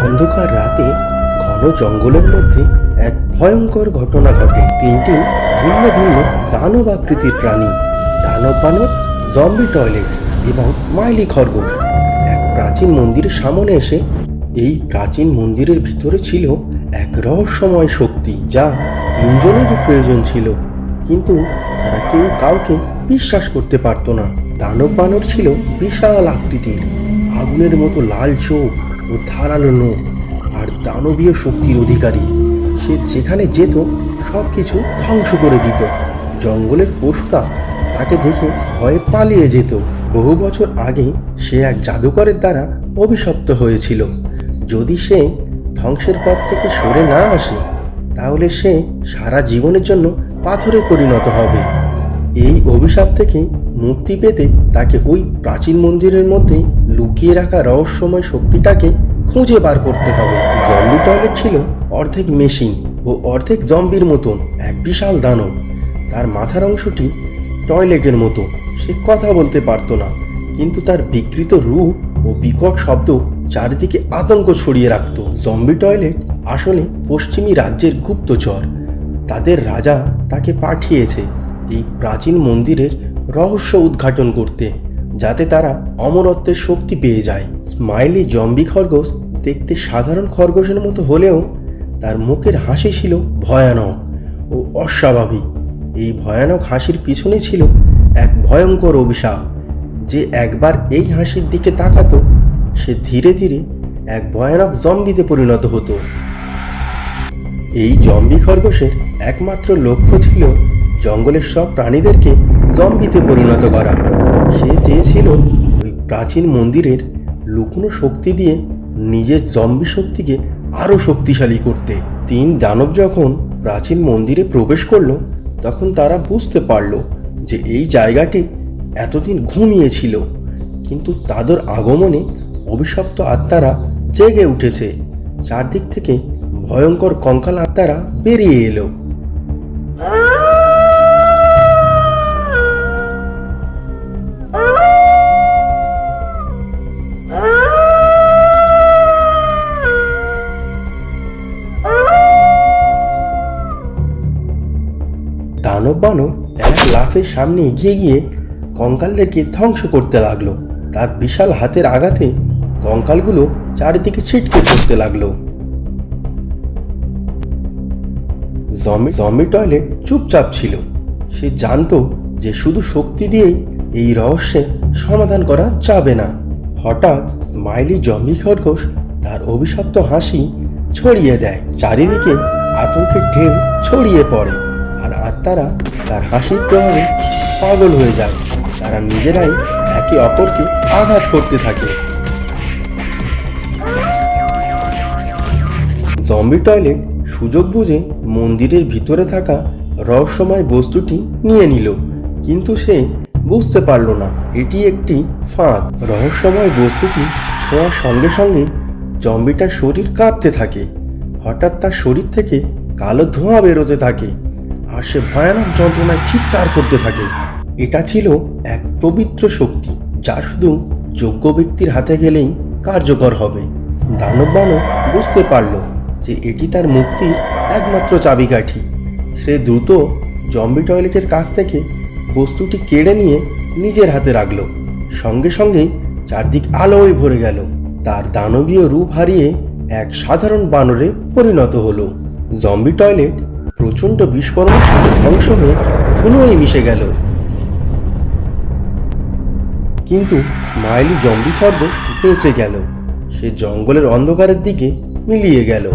অন্ধকার রাতে ঘন জঙ্গলের মধ্যে এক ভয়ঙ্কর ঘটনা ঘটে। তিনটি ভিন্ন ভিন্ন দানব আকৃতির প্রাণী, দানব বানর, জম্বি টয়লেট এবং স্মাইলি খরগোশ এক প্রাচীন মন্দিরের সামনে এসে, এই প্রাচীন মন্দিরের ভিতরে ছিল এক রহস্যময় শক্তি যা তিনজনেরই প্রয়োজন ছিল, কিন্তু তারা কেউ কাউকে বিশ্বাস করতে পারত না। দানব বানর ছিল বিশাল আকৃতির, আগুনের মতো লাল চোখ ও ধারালো নখ, আর দানবীয় শক্তির অধিকারী। সে যেখানে যেত সব কিছু ধ্বংস করে দিত। জঙ্গলের পশুরা তাকে দেখে ভয়ে পালিয়ে যেত। বহু বছর আগে সে এক জাদুকরের দ্বারা অভিশপ্ত হয়েছিল। যদি সে ধ্বংসের পথ থেকে সরে না আসে, তাহলে সে সারা জীবনের জন্য পাথরে পরিণত হবে। এই অভিশাপ থেকে মুক্তি পেতে তাকে ওই প্রাচীন মন্দিরের মধ্যে লুকিয়ে রাখা রহস্যময় শক্তিটাকে খুঁজে বার করতে হবে। জম্বি টয়লেট ছিল অর্ধেক মেশিন ও অর্ধেক জম্বির মতন এক বিশাল দানব। তার মাথার অংশটি টয়লেটের মতো, সে কথা বলতে পারত না, কিন্তু তার বিকৃত রূপ ও বিকট শব্দ চারিদিকে আতঙ্ক ছড়িয়ে রাখত। জম্বি টয়লেট আসলে পশ্চিমী রাজ্যের গুপ্তচর। তাদের রাজা তাকে পাঠিয়েছে এই প্রাচীন মন্দিরের রহস্য উদ্ঘাটন করতে, যাতে তারা অমরত্বের শক্তি পেয়ে যায়। স্মাইলি জম্বি খরগোশ দেখতে সাধারণ খরগোশের মতো হলেও তার মুখের হাসি ছিল ভয়ানক ও অস্বাভাবিক। এই ভয়ানক হাসির পিছনে ছিল এক ভয়ঙ্কর অভিশাপ। যে একবার এই হাসির দিকে তাকাতো, সে ধীরে ধীরে এক ভয়ানক জম্বিতে পরিণত হতো। এই জম্বি খরগোশের একমাত্র লক্ষ্য ছিল জঙ্গলের সব প্রাণীদেরকে জম্বিতে পরিণত করা। সে চেয়েছিল ওই প্রাচীন মন্দিরের লুকোনো শক্তি দিয়ে নিজের জম্বি শক্তিকে আরও শক্তিশালী করতে। তিন দানব যখন প্রাচীন মন্দিরে প্রবেশ করলো, তখন তারা বুঝতে পারল যে এই জায়গাটি এতদিন ঘুমিয়েছিল, কিন্তু তাদের আগমনে অভিশপ্ত আত্মারা জেগে উঠেছে। চারদিক থেকে ভয়ঙ্কর কঙ্কাল আত্মারা বেরিয়ে এলো। দানব বানর এক লাফের সামনে এগিয়ে গিয়ে কঙ্কালদেরকে ধ্বংস করতে লাগলো। তার বিশাল হাতের আঘাতে কঙ্কালগুলো চারিদিকে ছিটকে পড়তে লাগলো। জম্বি টয়লেট চুপচাপ ছিল। সে জানতো যে শুধু শক্তি দিয়েই এই রহস্যের সমাধান করা যাবে না। হঠাৎ স্মাইলি জম্বি খরগোশ তার অভিশপ্ত হাসি ছড়িয়ে দেয়। চারিদিকে আতঙ্কের ঢেউ ছড়িয়ে পড়ে, আর আত্মারা তার হাসির প্রভাবে পাগল হয়ে যায়। তারা নিজেরাই একে অপরকে আঘাত করতে থাকে। জম্বি টয়লেট সুযোগ বুঝে মন্দিরের ভিতরে থাকা রহস্যময় বস্তুটি নিয়ে নিল, কিন্তু সে বুঝতে পারল না এটি একটি ফাঁদ। রহস্যময় বস্তুটি ছোঁয়ার সঙ্গে সঙ্গে জম্বিটার শরীর কাঁপতে থাকে। হঠাৎ তার শরীর থেকে কালো ধোঁয়া বেরোতে থাকে, আর সে ভয়ানক যন্ত্রণায় চিৎকার করতে থাকে। এটা ছিল এক পবিত্র শক্তি, যা শুধু যোগ্য ব্যক্তির হাতে গেলেই কার্যকর হবে। দানব বানর বুঝতে পারল যে এটি তার মুক্তির একমাত্র চাবিকাঠি। সে দ্রুত জম্বি টয়লেটের কাছ থেকে বস্তুটি কেড়ে নিয়ে নিজের হাতে রাখল। সঙ্গে সঙ্গেই চারদিক আলোয় ভরে গেল। তার দানবীয় রূপ হারিয়ে এক সাধারণ বানরে পরিণত হলো। জম্বি টয়লেট প্রচণ্ড বিস্ফোরণের সাথে ধ্বংস হয়ে ধুলোয় মিশে গেল, কিন্তু স্মাইলি জম্বি খরগোশ বেঁচে গেল। সে জঙ্গলের অন্ধকারের দিকে মিলিয়ে গেল।